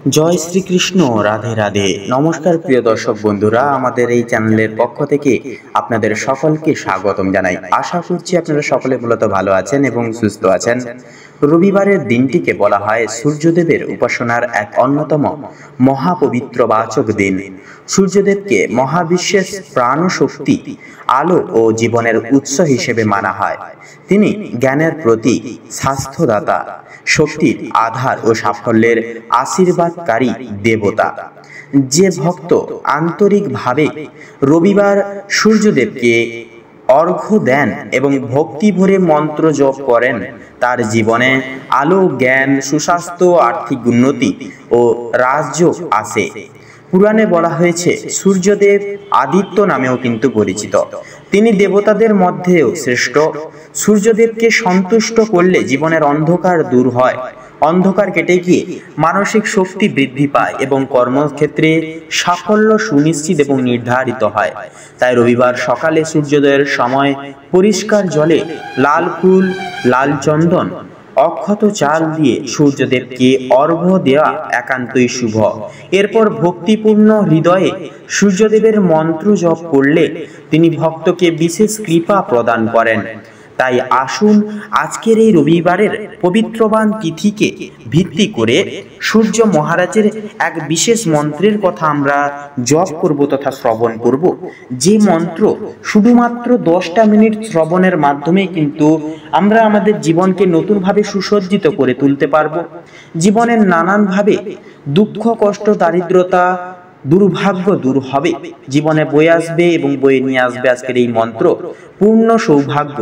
জয় শ্রীকৃষ্ণ। রাধে রাধে। নমস্কার প্রিয় দর্শক বন্ধুরা, আমাদের এই চ্যানেলের পক্ষ থেকে আপনাদের সকলকে স্বাগতম জানাই। আশা করছি আপনারা সকলে মূলত ভালো আছেন এবং সুস্থ আছেন। রবিবারের দিনটিকে বলা হয় সূর্যদেবের উপাসনার এক অন্যতম মহাপবিত্র বাচক দিন। সূর্যদেবকে মহাবিশ্বের প্রাণ শক্তি, আলো ও জীবনের উৎস হিসেবে মানা হয়। তিনি জ্ঞানের প্রতীক, স্বাস্থ্যদাতা, শক্তির আধার ও সাফল্যের আশীর্বাদকারী দেবতা। যে ভক্ত আন্তরিকভাবে রবিবার সূর্যদেবকে অর্ঘ্য দেন এবং ভক্তি ভরে মন্ত্র জপ করেন, তার জীবনে আলো, জ্ঞান, সুস্বাস্থ্য, আর্থিক উন্নতি ও রাজযোগ আসে। পুরাণে বলা হয়েছে সূর্যদেব আদিত্য নামেও কিন্তু পরিচিত। তিনি দেবতাদের মধ্যেও শ্রেষ্ঠ। সূর্যদেবকে সন্তুষ্ট করলে জীবনের অন্ধকার দূর হয়, অন্ধকার কেটে গিয়ে মানসিক শক্তি বৃদ্ধি পায় এবং কর্মক্ষেত্রে সাফল্য সুনিশ্চিত এবং নির্ধারিত হয়। তাই রবিবার সকালে সূর্যোদয়ের সময় পরিষ্কার জলে লাল ফুল, লাল চন্দন, অক্ষত চাল দিয়ে সূর্যদেবকে অর্ঘ্য দেওয়া একান্তই শুভ। এরপর ভক্তিপূর্ণ হৃদয়ে সূর্যদেবের মন্ত্র জপ করলে তিনি ভক্তকে বিশেষ কৃপা প্রদান করেন। তাই আসুন আজকের এই রবিবারের পবিত্রবান তিথিকে ভিত্তি করে সূর্য মহারাজের এক বিশেষ মন্ত্রের কথা আমরা জপ করব তথা শ্রবণ করব। যে মন্ত্র শুধুমাত্র 10টা মিনিট শ্রবণের মাধ্যমে কিন্তু আমরা আমাদের জীবনকে নতুনভাবে সুসজ্জিত করে তুলতে পারব। জীবনের নানানভাবে দুঃখ, কষ্ট, দারিদ্রতা, দুর্ভাগ্য দূর হবে। জীবনে বয়ে আসবে এবং বয়ে নিয়ে আসবে আজকের এই মন্ত্র পূর্ণ সৌভাগ্য।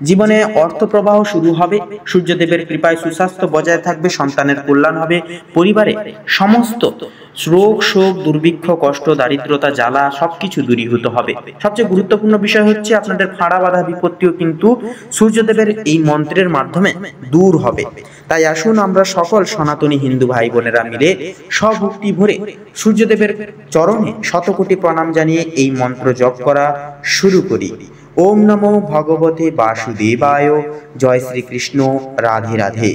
জীবনে অর্থ প্রবাহ শুরু হবে। সূর্যদেবের কৃপায় সুস্বাস্থ্য বজায় থাকবে, সন্তানের কল্যাণ হবে, পরিবারে সমস্ত রোগ, শোক, দুর্ভিক্ষ, কষ্ট, দারিদ্রতা, জ্বালা সবকিছু দূরীভূত হবে। সবচেয়ে গুরুত্বপূর্ণ বিষয় হচ্ছে আপনাদের ফাঁড়া বাধা বিপত্তিও কিন্তু সূর্যদেবের এই মন্ত্রের মাধ্যমে দূর হবে। তাই আসুন আমরা সকল সনাতনী হিন্দু ভাই বোনেরা মিলে স্বভক্তি ভরে সূর্যদেবের চরণে শতকোটি প্রণাম জানিয়ে এই মন্ত্র জপ করা শুরু করি। ওম নমো ভগবতে বাসুদেবায়। জয় শ্রীকৃষ্ণ। রাধে রাধে।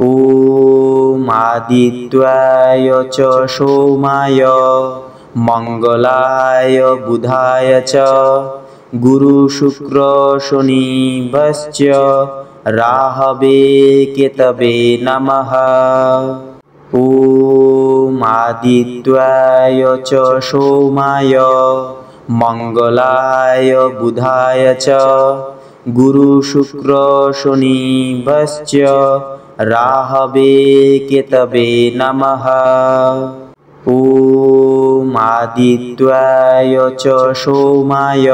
ওম আদিত্যায় চ সোমায় মঙ্গলায় বুধায় চ গুরু শুক্র শনিভ্যশ্চ রাহবে কেতবে নমঃ। ওম আদিত্যায় চ সোমায় মঙ্গলায় বুধায় চ গুরু শুক্র শনিভ্যশ্চ রাহবে কেতবে নমঃ। ওম আদিত্যায় চ সোমায়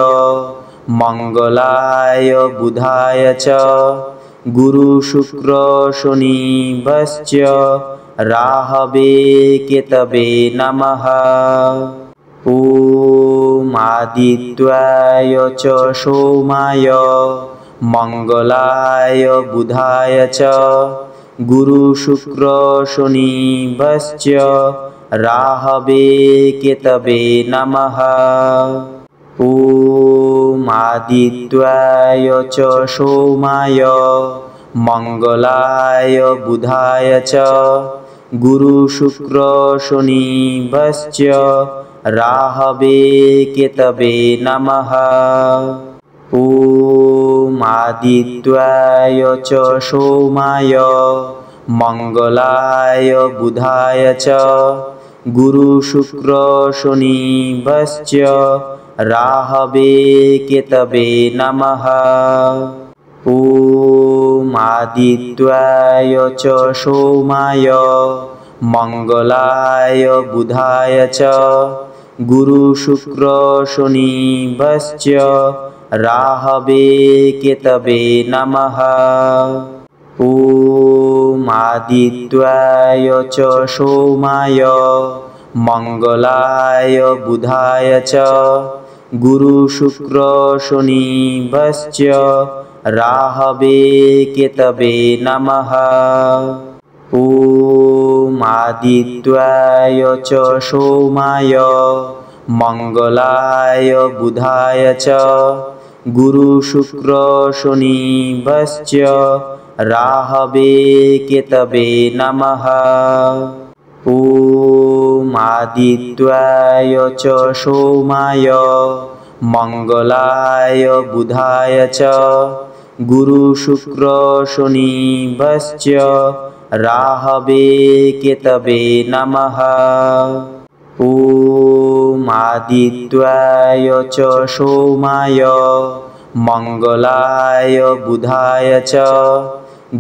মঙ্গলায় বুধায় চ গুরু শুক্র শনিভ্যশ্চ রাহবে কেতবে নমঃ। ওম আদিত্যায় চ সোমায় মঙ্গলায় বুধায় চ গুরু শুক্র শনিভ্যশ্চ রাহবে কেতবে নমঃ। ওম আদিত্যায় চ সোমায় মঙ্গলায় বুধায় চ গুরু শুক্র শনিভ্যশ্চ রাহবে কেতবে নমঃ। ওম আদিত্যায় চ সোমায় মঙ্গলায় বুধায় চ গুরু শুক্র শনিভ্যশ্চ রাহবে কেতবে নমঃ। ওম আদিত্যায় চ সোমায় মঙ্গলায় বুধায় চ গুরু শুক্র শনিভ্যশ্চ রাহবে কেতবে নমঃ। ওম আদিত্যায় চ সোমায় মঙ্গলায় বুধায় চ গুরু শুক্র শনিভ্যশ্চ রাহবে কেতবে নমঃ। ওম আদিত্যায় চ সোমায় মঙ্গলায় বুধায় চ গুরু শুক্র শনিভ্যশ্চ রাহবে কেতবে নমঃ। ॐ आदित्याय च सोमाय मंगलाय बुधाय च गुरु शुक्र शनिभ्यश्च राहवे केतवे नमः। ॐ आदित्याय च सोमाय मंगलाय बुधाय च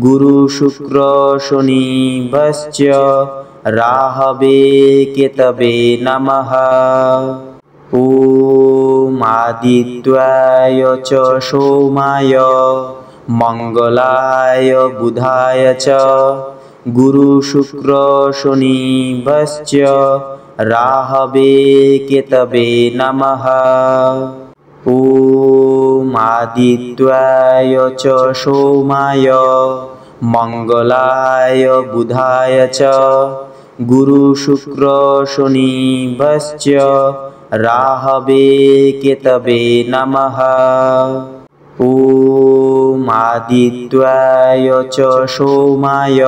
गुरु शुक्र शनिभ्यश्च राहवे केतवे नमः। ॐ आदित्याय च सोमाय मंगलाय बुधाय च गुरु शुक्र शनिभ्यश्च राहवे केतवे नमः। ॐ आदित्याय च सोमाय मंगलाय बुधाय च गुरु शुक्र शनिभ्यश्च राहवे केतवे नमः। ॐ आदित्याय च सोमाय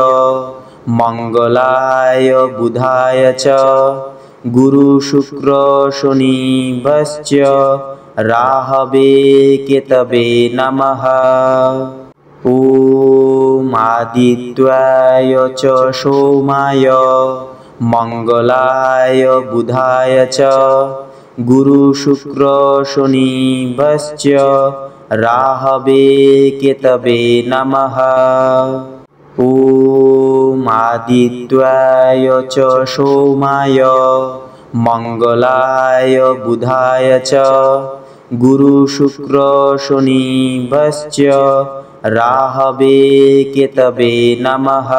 मंगलाय बुधाय च गुरु शुक्र शनिभ्यश्च राहवे केतवे नमः। ॐ आदित्याय च सोमाय मंगलाय बुधाय च गुरु शुक्र शनिभ्यश्च राहवे केतवे नमः। ॐ आदित्याय च सोमाय मंगलाय बुधाय च गुरु शुक्र शनिभ्यश्च राहवे केतवे नमः।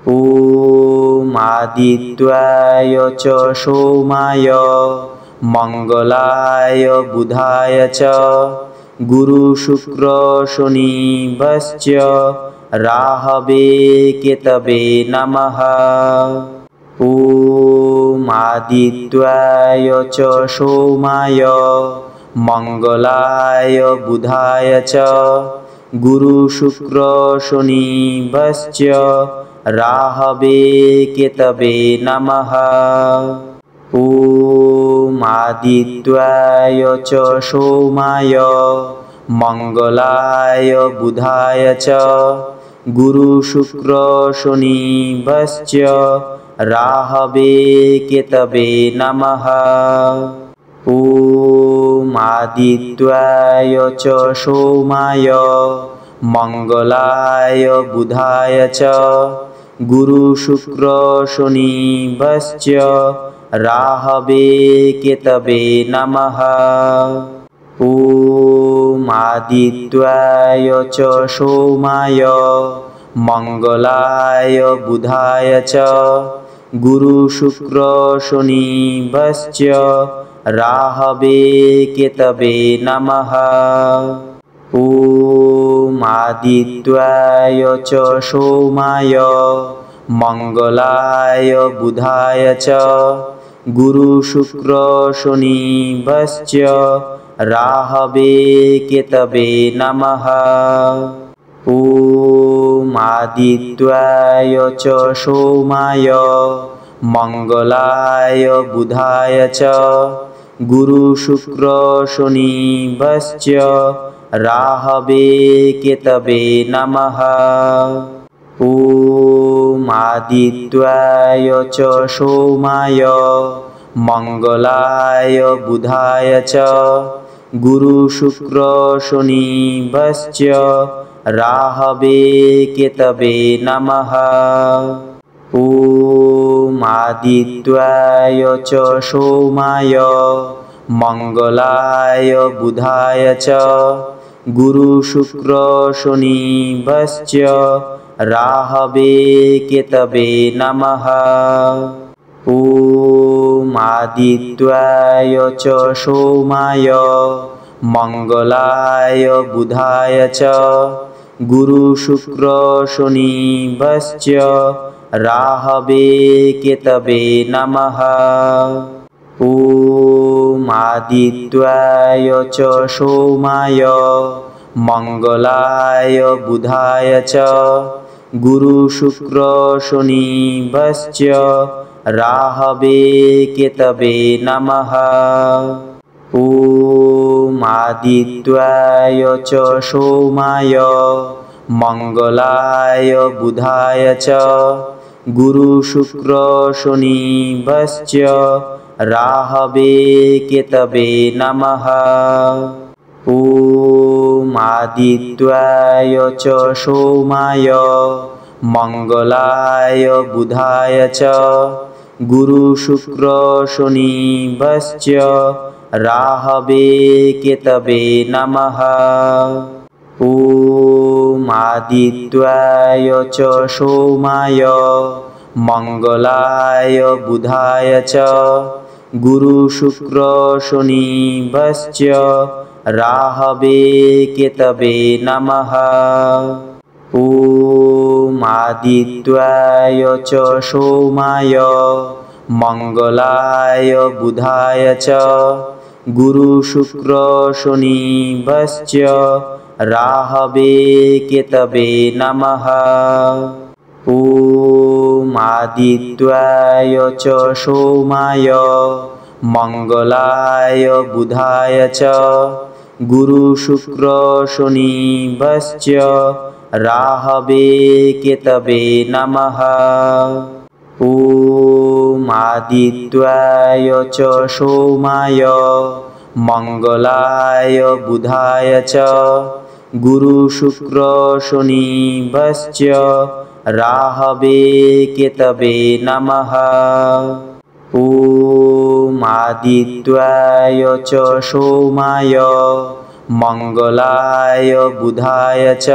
ॐ आदित्याय च सोमाय मंगलाय बुधाय च गुरु शुक्र शनिभ्यश्च राहवे केतवे नमः। ॐ आदित्याय च सोमाय मंगलाय बुधाय च गुरु शुक्र शनिभ्यश्च राहवे केतवे नमः। ॐ आदित्याय च सोमाय मंगलाय बुधाय च गुरु शुक्र शनिभ्यश्च राहवे केतवे नमः। ॐ आदित्याय च सोमाय मंगलाय बुधाय च गुरु शुक्र शनिभ्यश्च राहवे केतवे नमः। ॐ आदित्याय च सोमाय मंगलाय बुधाय च गुरु शुक्र शनिभ्यश्च राहवे केतवे नमः। ॐ आदित्याय च सोमाय मंगलाय बुधाय च गुरु शुक्र शनिभ्यश्च राहवे केतवे नमः। ॐ आदित्याय च सोमाय मंगलाय बुधाय च गुरु शुक्र शनिभ्यश्च राहवे केतवे नमः। ॐ आदित्याय च सोमाय मंगलाय बुधाय च गुरु शुक्र शनिभ्यश्च राहवे केतवे नमः। ॐ आदित्याय च सोमाय मंगलाय बुधाय च गुरु शुक्र शनिभ्यश्च राहवे केतवे नमः। ॐ आदित्याय च सोमाय मंगलाय बुधाय च गुरु शुक्र शनिभ्यश्च राहवे केतवे नमः। ॐ आदित्याय च सोमाय मंगलाय बुधाय च गुरु शुक्र शनिभ्यश्च राहवे केतवे नमः। ॐ आदित्याय च सोमाय मंगलाय बुधाय च गुरु शुक्र शनिभ्यश्च राहवे केतवे नमः। ॐ आदित्याय च सोमाय मंगलाय बुधाय च गुरु शुक्र शनिभ्यश्च राहवे केतवे नमः। ॐ आदित्याय च सोमाय मंगलाय बुधाय च गुरु शुक्र शनिभ्यश्च राहवे केतवे नमः। ॐ आदित्याय च सोमाय मंगलाय बुधाय च गुरु शुक्र शनिभ्यश्च राहवे केतवे नमः। ॐ आदित्याय च सोमाय मंगलाय बुधाय च गुरु शुक्र शनिभ्यश्च राहवे केतवे नमः। ॐ आदित्याय च सोमाय मंगलाय बुधाय च गुरु शुक्र शनिभ्यश्च राहवे केतवे नमः। ॐ आदित्याय च सोमाय मंगलाय बुधाय च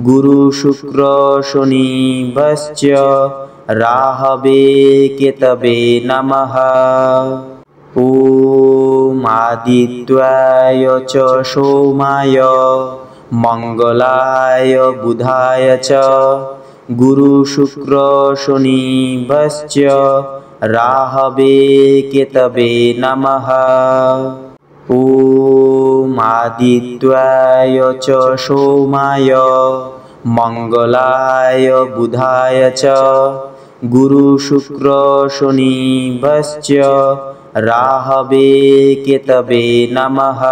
गुरु शुक्र शनिभ्यश्च राहवे केतवे नमः। ॐ आदित्याय च सोमाय मंगलाय बुधाय च गुरु शुक्र शनिभ्यश्च राहवे केतवे नमः। ॐ आदित्याय च सोमाय मंगलाय बुधाय च गुरु शुक्र शनिभ्यश्च राहवे केतवे नमः।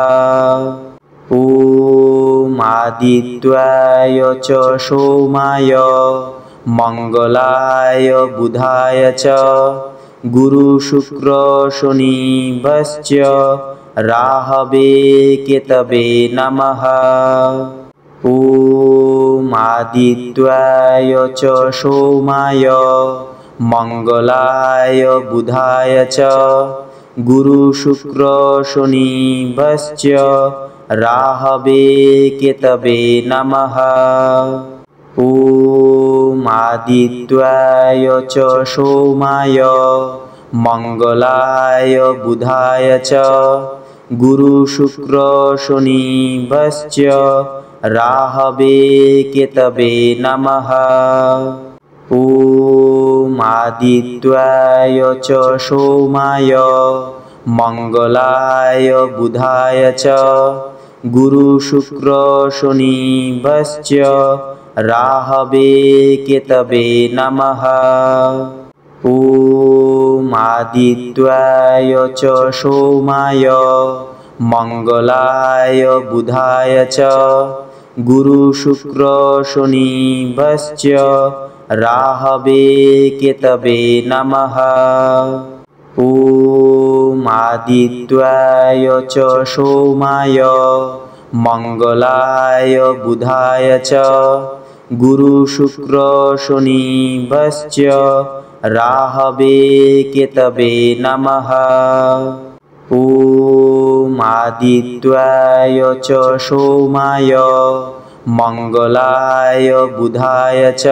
ॐ आदित्याय च सोमाय मंगलाय बुधाय च गुरु शुक्र शनिभ्यश्च राहवे केतवे नमः। ॐ आदित्याय च सोमाय मंगलाय बुधाय च गुरु शुक्र शनिभ्यश्च राहवे केतवे नमः। ॐ आदित्याय च सोमाय मंगलाय बुधाय च गुरु शुक्र शनिभ्यश्च राहवे केतवे नमः। ॐ आदित्याय च सोमाय मंगलाय बुधाय च गुरु शुक्र शनिभ्यश्च राहवे केतवे नमः। ॐ आदित्याय च सोमाय मंगलाय बुधाय च गुरु शुक्र शनिभ्यश्च राहवे केतवे नमः। ॐ आदित्याय च सोमाय मंगलाय बुधाय च गुरु शुक्र शनिभ्यश्च राहवे केतवे नमः। ॐ आदित्याय च सोमाय मंगलाय बुधाय च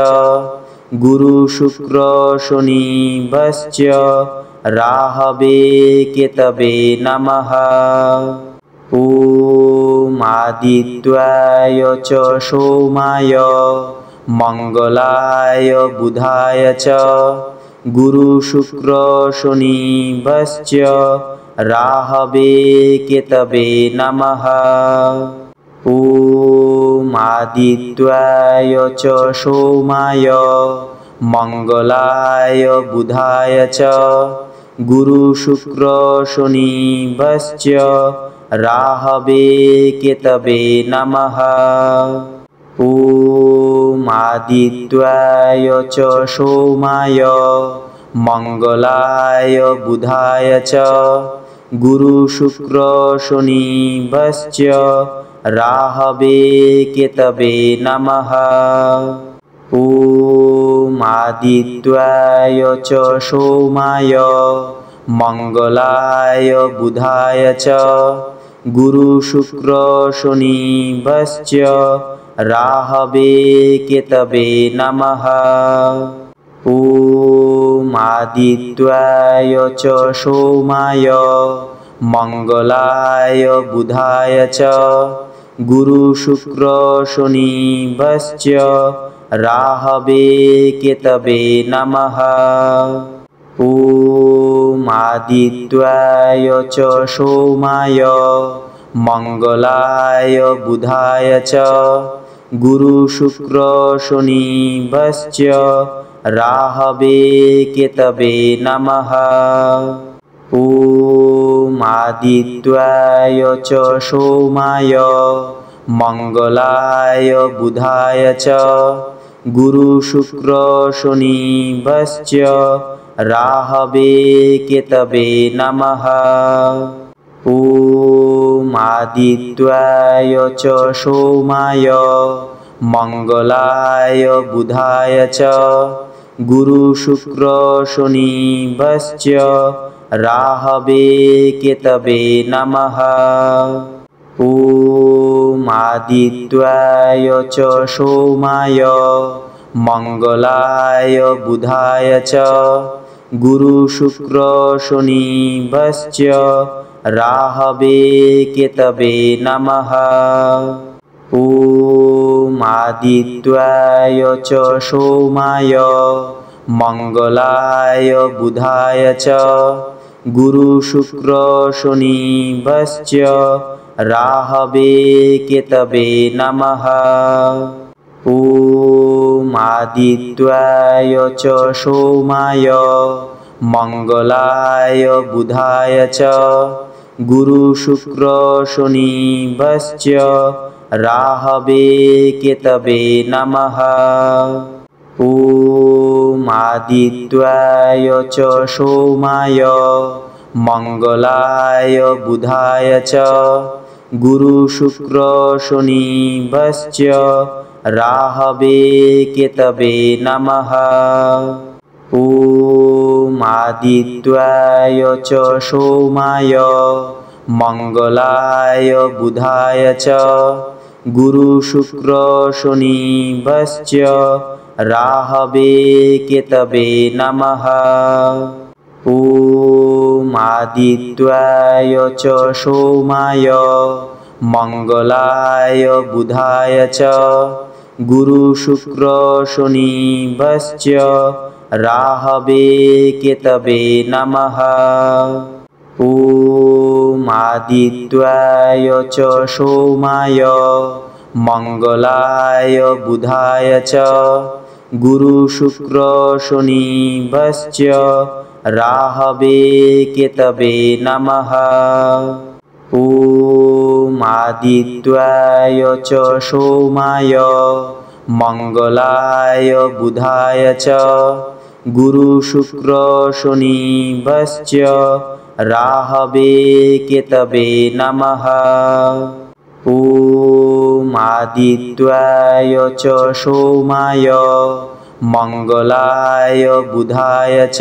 गुरु शुक्र शनिभ्यश्च राहवे केतवे नमः। ॐ आदित्याय च सोमाय मंगलाय बुधाय च गुरु शुक्र शनिभ्यश्च राहवे केतवे नमः। ॐ आदित्याय च सोमाय मंगलाय बुधाय च गुरु शुक्र शनिभ्यश्च राहवे केतवे नमः। ॐ आदित्याय च सोमाय मंगलाय बुधाय च गुरु शुक्र शनिभ्यश्च राहवे केतवे नमः। ॐ आदित्याय च सोमाय मंगलाय बुधाय च गुरु शुक्र शनिभ्यश्च राहवे केतवे नमः। ॐ आदित्याय च सोमाय मंगलाय बुधाय च गुरु शुक्र शनिभ्यश्च राहवे केतवे नमः। ॐ आदित्याय च सोमाय मंगलाय बुधाय च गुरु शुक्र शनिभ्यश्च राहवे केतवे नमः। ॐ आदित्याय च सोमाय मंगलाय बुधाय च गुरु शुक्र शनिभ्यश्च राहवे केतवे नमः। ॐ आदित्याय च सोमाय मंगलाय बुधाय च गुरु शुक्र शनिभ्यश्च राहवे केतवे नमः। ॐ आदित्याय च सोमाय मंगलाय बुधाय च गुरु शुक्र शनिभ्यश्च राहवे केतवे नमः। ॐ आदित्याय च सोमाय मंगलाय बुधाय च गुरु शुक्र शनिभ्यश्च राहवे केतवे नमः। ॐ आदित्याय च सोमाय मंगलाय बुधाय च गुरु शुक्र शनिभ्यश्च राहवे केतवे नमः। ॐ आदित्याय च सोमाय मंगलाय बुधाय च गुरु शुक्र शनिभ्यश्च राहवे केतवे नमः। ॐ आदित्याय च सोमाय मंगलाय बुधाय च गुरु शुक्र शनिभ्यश्च राहवे केतवे नमः। ॐ आदित्याय च सोमाय मंगलाय बुधाय च गुरु शुक्र शनिभ्यश्च राहवे केतवे नमः। ॐ आदित्याय च सोमाय मंगलाय बुधाय च गुरु शुक्र शनिभ्यश्च राहवे केतवे नमः। ॐ आदित्याय च सोमाय मंगलाय बुधाय च गुरु शुक्र शनिभ्यश्च राहवे केतवे नमः। ॐ आदित्याय च सोमाय मंगलाय बुधाय च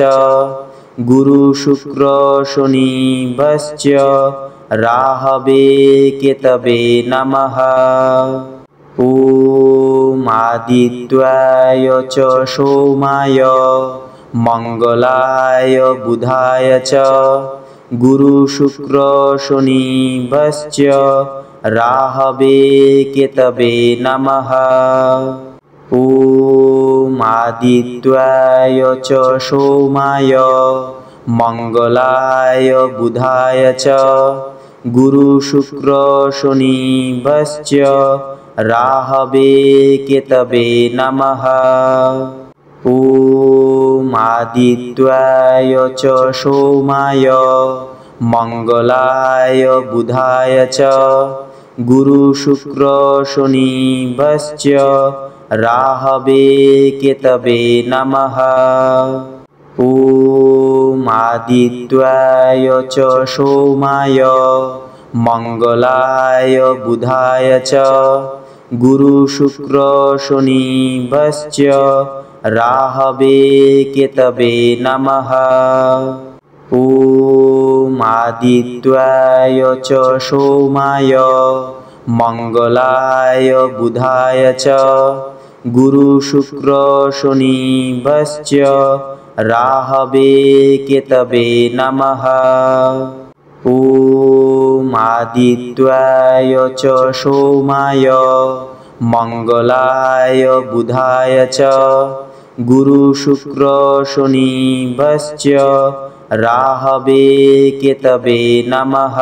गुरु शुक्र शनिभ्यश्च राहवे केतवे नमः। ॐ आदित्याय च सोमाय मंगलाय बुधाय च गुरु शुक्र शनिभ्यश्च राहवे केतवे नमः। ॐ आदित्याय च सोमाय मंगलाय बुधाय च गुरु शुक्र शनिभ्यश्च রাহবে কেতবে নমঃ। ওম আদিত্যায় চ সোমায় মঙ্গলায় বুধায় চ গুরু শুক্র শনিভ্যশ্চ রাহবে কেতবে নমঃ। ওম আদিত্যায় চ সোমায় মঙ্গলায় বুধায় চ গুরু শুক্র শনিভ্যশ্চ রাহবে কেতবে নমঃ। ওম আদিত্যায় চ সোমায় মঙ্গলায় বুধায় চ গুরু শুক্র শনিভ্যশ্চ রাহবে কেতবে নমঃ। ওম আদিত্যায় চ সোমায় মঙ্গলায় বুধায় চ গুরু শুক্র শনিভ্যশ্চ রাহবে কেতবে নমঃ।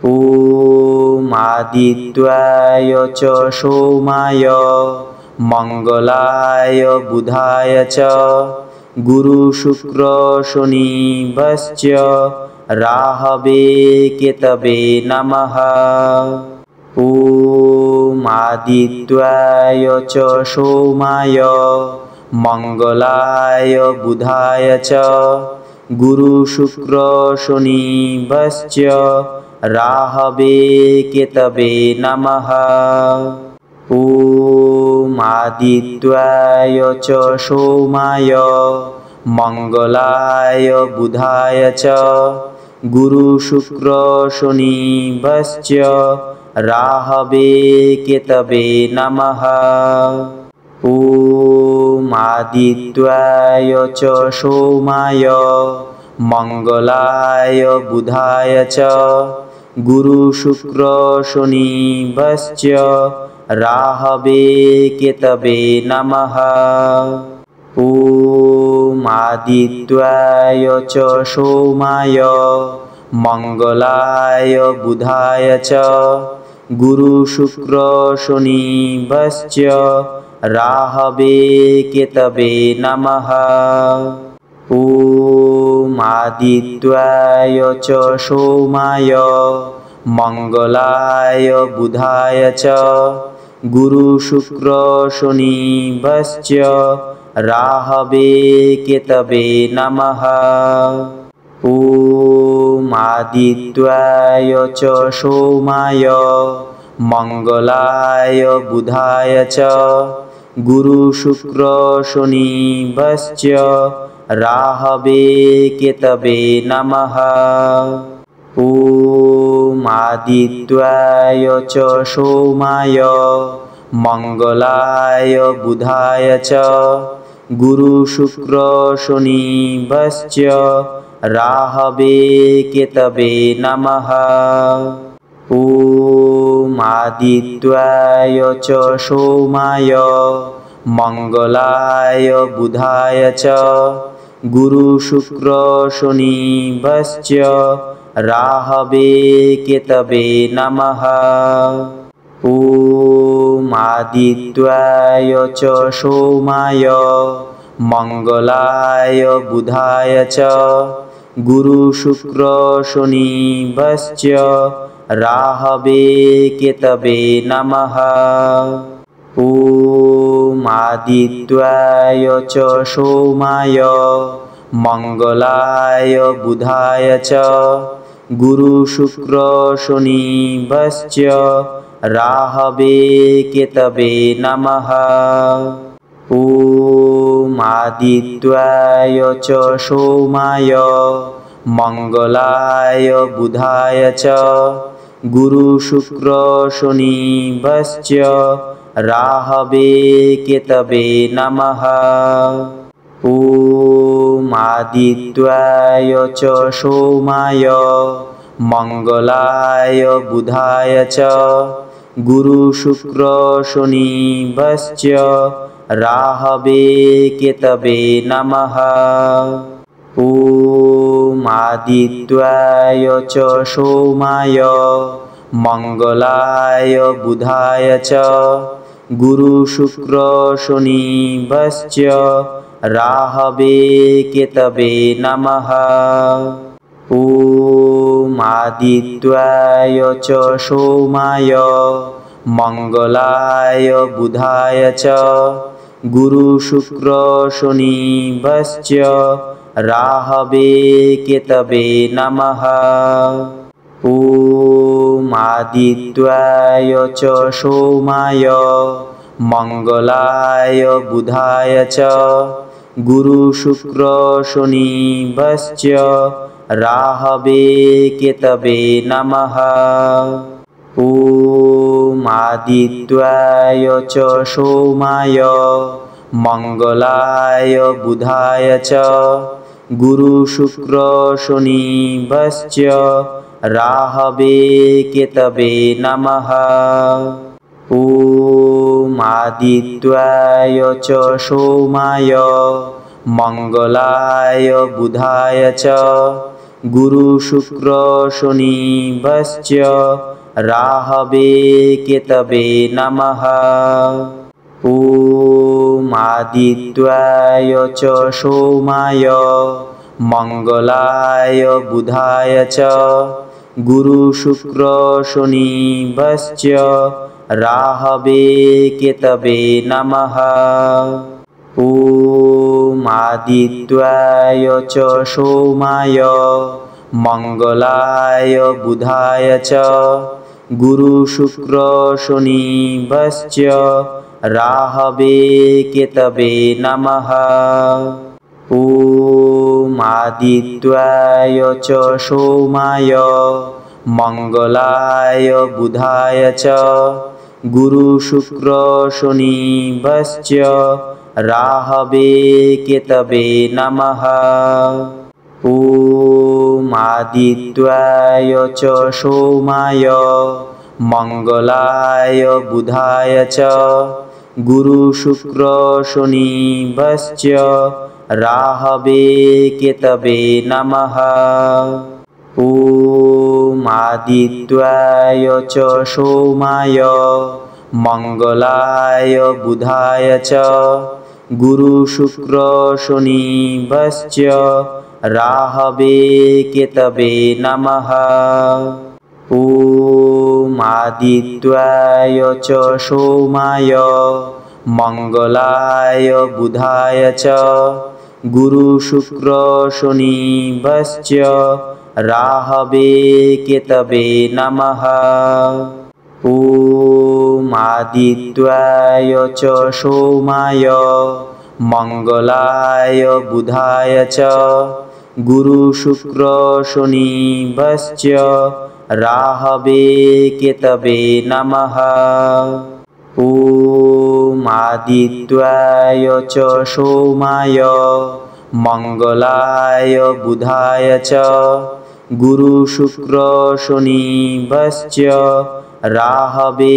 ওম আদিত্যায় চ সোমায় মঙ্গলায় বুধায় চ গুরু শুক্র শনিভ্যশ্চ রাহবে কেতবে নমঃ। ওম আদিত্যায় চ সোমায় মঙ্গলায় বুধায় চ গুরু শুক্র শনিভ্যশ্চ রাহবে কেতবে নমঃ। ওম আদিত্যায় চ সোমায় মঙ্গলায় বুধায় চ গুরু শুক্র শনিভ্যশ্চ রাহবে কেতবে নমঃ। ওম আদিত্যায় চ সোমায় মঙ্গলায় বুধায় চ গুরু শুক্র শনিভ্যশ্চ রাহবে কেতবে নমঃ। ওম আদিত্যায় চ সোমায় মঙ্গলায় বুধায় চ গুরু শুক্র শনিভ্যশ্চ রাহবে কেতবে নমঃ। ওম আদিত্যায় চ সোমায় মঙ্গলায় বুধায় চ গুরু শুক্র শনিভ্যশ্চ রাহবে কেতবে নমঃ। ওম আদিত্যায় চ সোমায় মঙ্গলায় বুধায় চ গুরু শুক্র শনিভ্যশ্চ রাহবে কেতবে নমঃ। ওম আদিত্যায় চ সোমায় মঙ্গলায় বুধায় চ গুরু শুক্র শনিভ্যশ্চ রাহবে কেতবে নমঃ। ওম আদিত্যায় চ সোমায় মঙ্গলায় বুধায় চ গুরু শুক্র শনিভ্যশ্চ রাহবে কেতবে নমঃ। ওম আদিত্যায় চ সোমায় মঙ্গলায় বুধায় চ গুরু শুক্র শনিভ্যশ্চ রাহবে কেতবে নমঃ। ওম আদিত্যায় চ সোমায় মঙ্গলায় বুধায় চ গুরু শুক্র শনিভ্যশ্চ রাহবে কেতবে নমঃ। ওম আদিত্যায় চ সোমায় মঙ্গলায় বুধায় চ গুরু শুক্র শনিভ্যশ্চ রাহবে কেতবে নমঃ। ওম আদিত্যায় চ সোমায় মঙ্গলায় বুধায় চ গুরু শুক্র শনিভ্যশ্চ রাহবে কেতবে নমঃ। ওম আদিত্যায় চ সোমায় मंगलाय बुधाय च गुरु शुक्र शनिभ्यश्च राहवे केतवे नमः। ॐ आदित्याय च सोमाय मंगलाय बुधाय च गुरु शुक्र शनिभ्यश्च राहवे केतवे नमः। ॐ आदित्याय च सोमाय मंगलाय बुधाय च गुरु शुक्र शनिभ्यश्च राहवे केतवे नमः। ॐ आदित्याय च सोमाय मंगलाय बुधाय च गुरु शुक्र शनिभ्यश्च राहवे केतवे नमः। ॐ आदित्याय च सोमाय मंगलाय बुधाय च गुरु शुक्र शनिभ्यश्च राहवे केतवे नमः। ॐ आदित्याय च सोमाय मंगलाय बुधाय च गुरु शुक्र शनिभ्यश्च राहवे केतवे नमः। ॐ आदित्याय च सोमाय मंगलाय बुधाय च गुरु शुक्र शनिभ्यश्च राहवे केतवे नमः। ॐ आदित्याय च सोमाय मंगलाय बुधाय च गुरु शुक्र शनिभ्यश्च राहवे केतवे नमः। ॐ आदित्याय च सोमाय मंगलाय बुधाय च गुरु शुक्र शनिभ्यश्च राहवे केतवे नमः। ॐ आदित्याय च सोमाय मंगलाय बुधाय च गुरु शुक्र शनिभ्यश्च राहवे केतवे नमः। ॐ आदित्याय च सोमाय मंगलाय बुधाय च गुरु शुक्र शनिभ्यश्च राहवे केतवे नमः। ॐ आदित्याय च सोमाय मंगलाय बुधाय च गुरु शुक्र शनिभ्यश्च राहवे केतवे नमः। ॐ आदित्याय च सोमाय मंगलाय बुधाय च गुरु शुक्र शनिभ्यश्च राहवे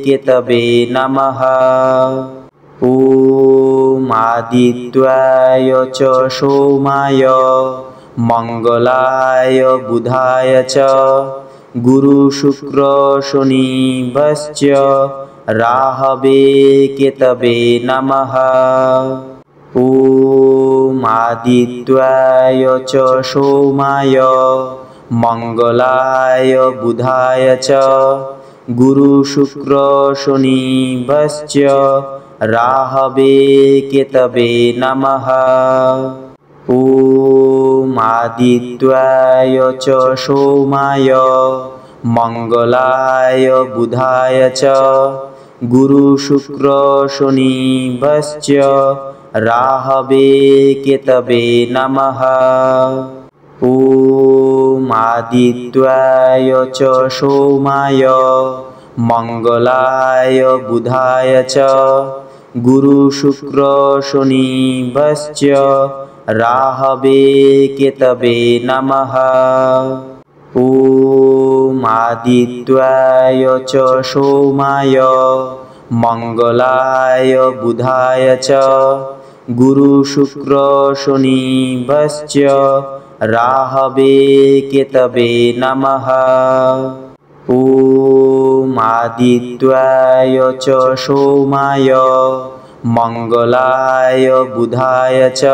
केतवे नमः। ॐ आदित्याय च सोमाय मंगलाय बुधाय च गुरु शुक्र शनिभ्यश्च राहवे केतवे नमः। ॐ आदित्याय च सोमाय मंगलाय बुधाय च गुरु शुक्र शनिभ्यश्च राहवे केतवे नमः। ॐ आदित्याय च सोमाय मंगलाय बुधाय च गुरु शुक्र शनिभ्यश्च राहवे केतवे नमः। ॐ आदित्याय च सोमाय मंगलाय बुधाय च गुरु शुक्र शनिभ्यश्च राहवे केतवे नमः। ॐ आदित्याय च सोमाय मंगलाय बुधाय च गुरु शुक्र शनिभ्यश्च राहवे केतवे नमः। ॐ आदित्याय च सोमाय मंगलाय बुधाय च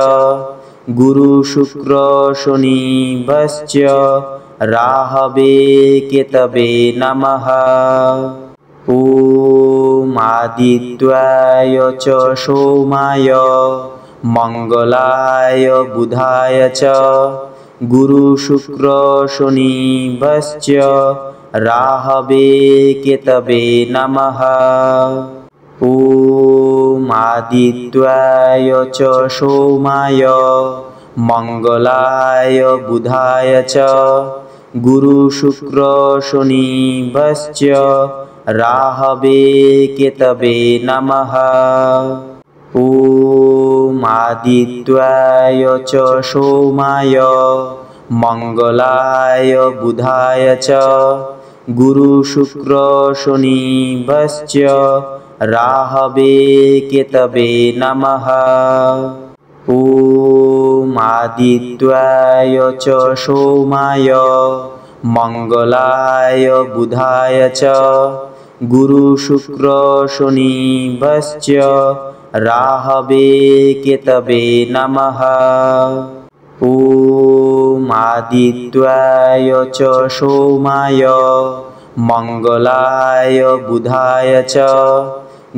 गुरु शुक्र शनिभ्यश्च राहवे केतवे नमः। ॐ आदित्याय च सोमाय मंगलाय बुधाय च गुरु शुक्र शनिभ्यश्च राहवे केतवे नमः। ॐ आदित्याय च सोमाय मंगलाय बुधाय च गुरु शुक्र शनिभ्यश्च राहवे केतवे नमः। ॐ आदित्याय च सोमाय मंगलाय बुधाय च गुरु शुक्र शनिभ्यश्च राहवे केतवे नमः। ॐ आदित्याय च सोमाय मंगलाय बुधाय च गुरु शुक्र शनिभ्यश्च राहवे केतवे नमः। ॐ आदित्याय च सोमाय मंगलाय बुधाय च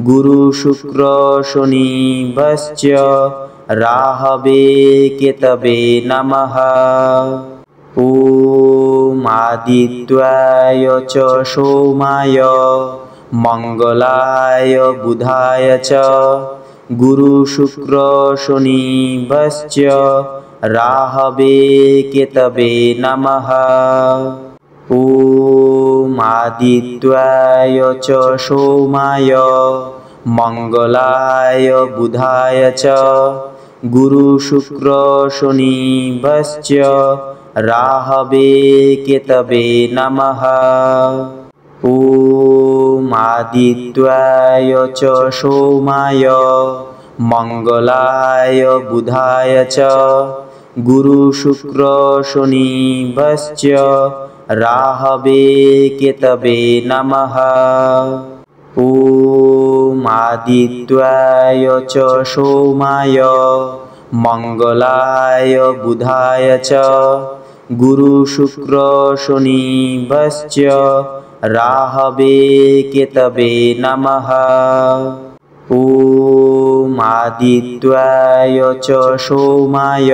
गुरु शुक्र शनिभ्यश्च राहवे केतवे नमः। ॐ आदित्याय च सोमाय मंगलाय बुधाय च गुरु शुक्र शनिभ्यश्च राहवे केतवे नमः। ॐ आदित्याय च सोमाय मंगलाय बुधाय च गुरु शुक्र शनिभ्यश्च राहवे केतवे नमः। ॐ आदित्याय च सोमाय मंगलाय बुधाय च गुरु शुक्र शनिभ्यश्च राहवे केतवे नमः। ॐ आदित्याय च सोमाय मंगलाय बुधाय च गुरु शुक्र शनिभ्यश्च राहवे केतवे नमः। ॐ आदित्याय च सोमाय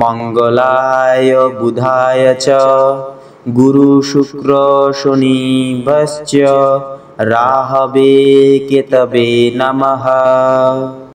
मंगलाय बुधाय च गुरु शुक्र शनिभ्यश्च राहवे केतवे नमः।